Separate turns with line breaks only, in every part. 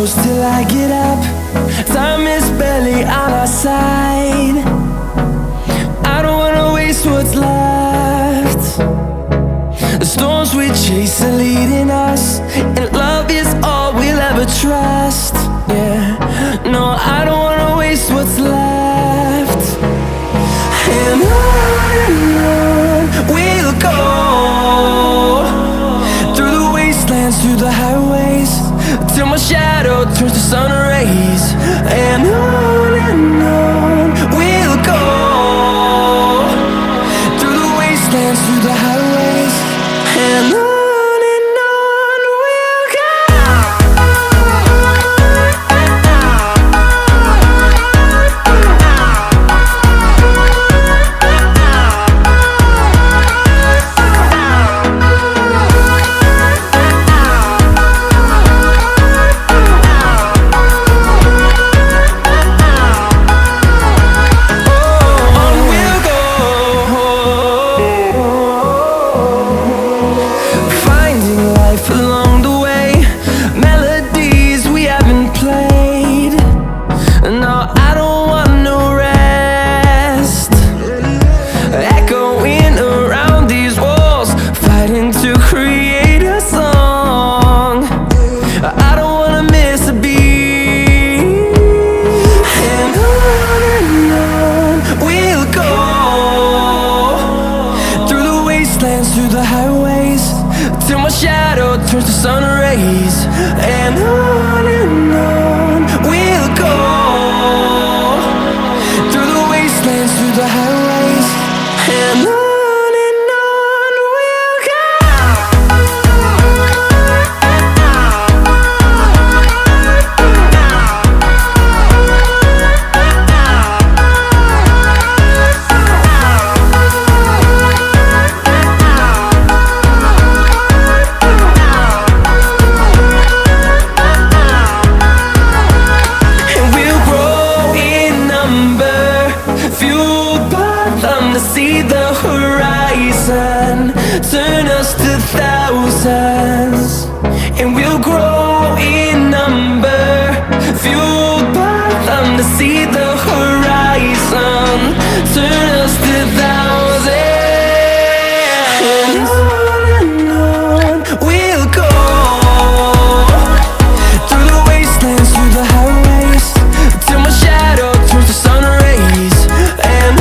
close till I get up. Time is barely on our side. I don't wanna waste what's left. The storms we chase are leading us, and love is all we'll ever trust. Yeah, no, I don't wanna waste what's left. And on we'll go, through the wastelands, through the highways, till my shadow turns to sun rays. And on we'll go, through the wastelands, through the highways, and on. Through the highways, till my shadow turns to sun rays. And on we'll go, through the wastelands, through the highways, and on. See the horizon turn us to thousands, and we'll grow in number, fueled by them. To see the horizon turn us to thousands, and on we'll go, through the wastelands, through the highways, till my shadow turns to sun rays. And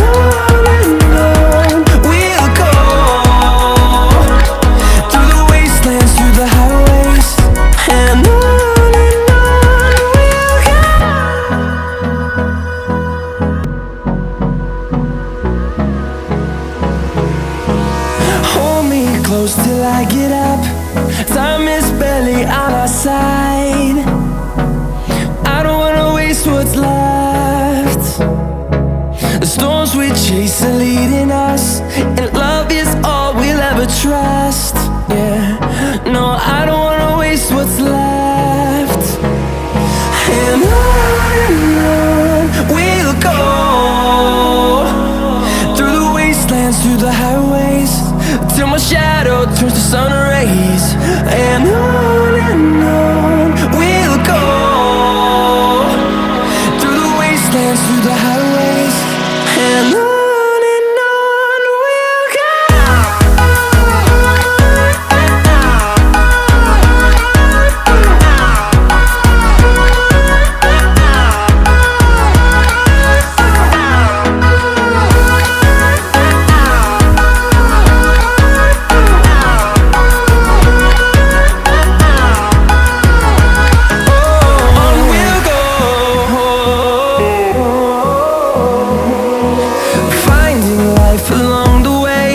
close till I get up. Time is barely on our side. I don't wanna waste what's left. The storms we chase are leading us, and love is all we'll ever trust. Yeah, no, I don't wanna waste what's left. And on we'll go, through the wastelands, through the highways, till my shadow turns to sun rays. And on we'll go, through the wastelands, through the highways, and on. Along the way,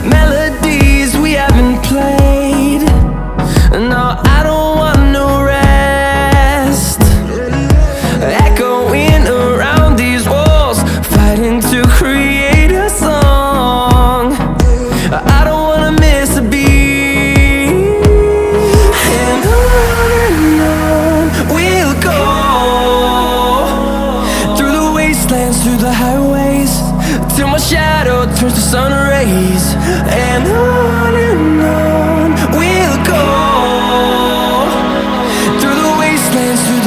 melodies we haven't played. No, I don't want no rest. Echoing around these walls, fighting to create a song. I don't wanna miss a beat. And on we'll go, through the wastelands, through the highways, till my shadow turns to sun rays. And on we'll go, through the wastelands, through the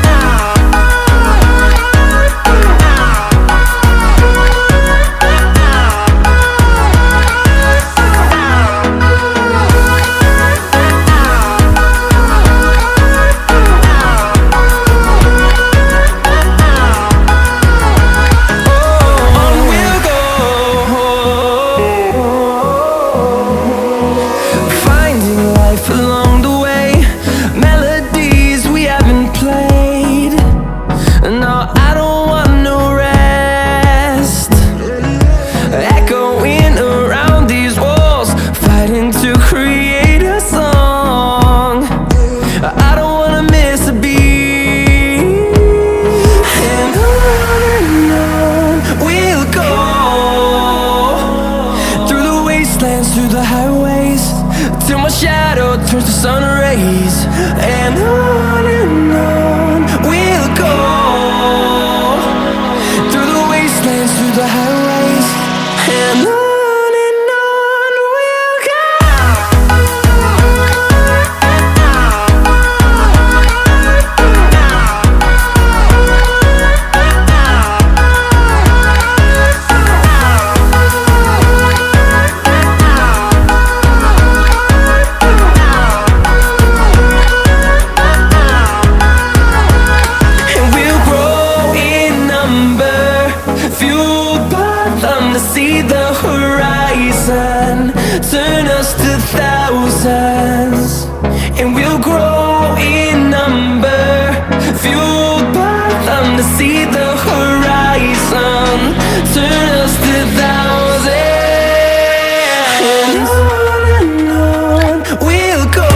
Along the way, melodies we haven't played. No, I don't want no rest. Echoing around these walls, fighting to create a song. I don't wanna miss a beat. And on we'll go, through the wastelands, through the highways, till my shadow turns to sun rays. And on we'll go, through the wastelands, through the highways, and on we'll go. thousands, and we'll grow in number, fueled by them to see the horizon, turn us to thousands. And on we'll go,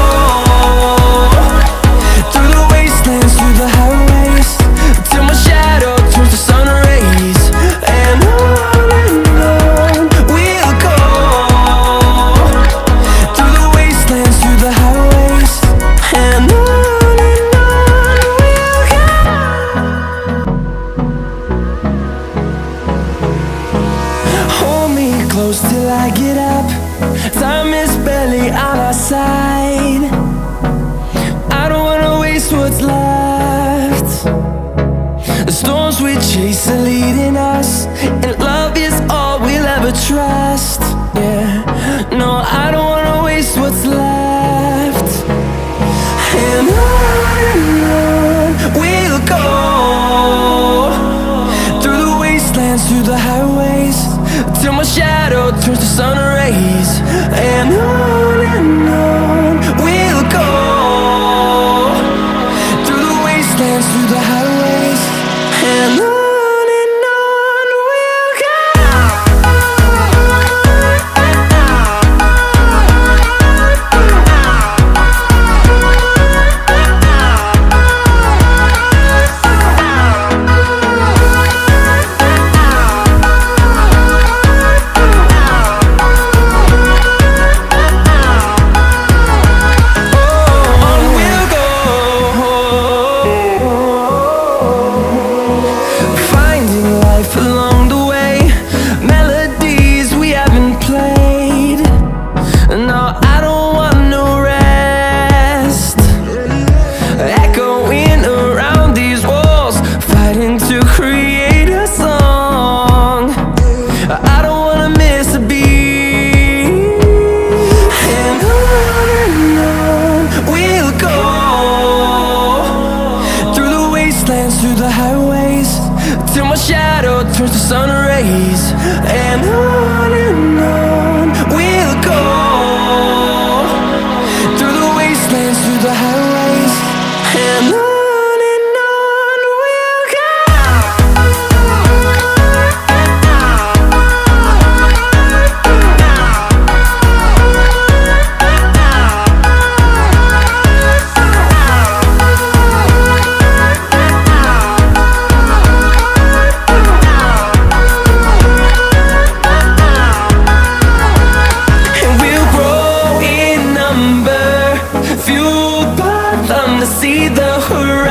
through the wastelands, through the highways, till my shadow turns to sun rays. And on we'll go, through the wastelands, through the highways. And on we'll go. Hold me close till I get up, time is barely on our side. I don't wanna waste what's left. The storms we chase are leading us, and love is all we'll ever trust. Yeah, no, I don't wanna waste what's left. And on we'll go, through the wastelands, through the highways, till my shadow turns to sun rays. And on we'll go, through the wastelands, through the highways. And on we'll go. Along the way, melodies we haven't played. No, I don't want no rest, echoing around these walls, fighting to create a song. I don't wanna miss a beat. And on we'll go, through the wastelands, through the highways, till my shadow turns to sun rays. And on we'll go, through the wastelands, through the highways. And on we'll go. Fueled by them to see the horizon.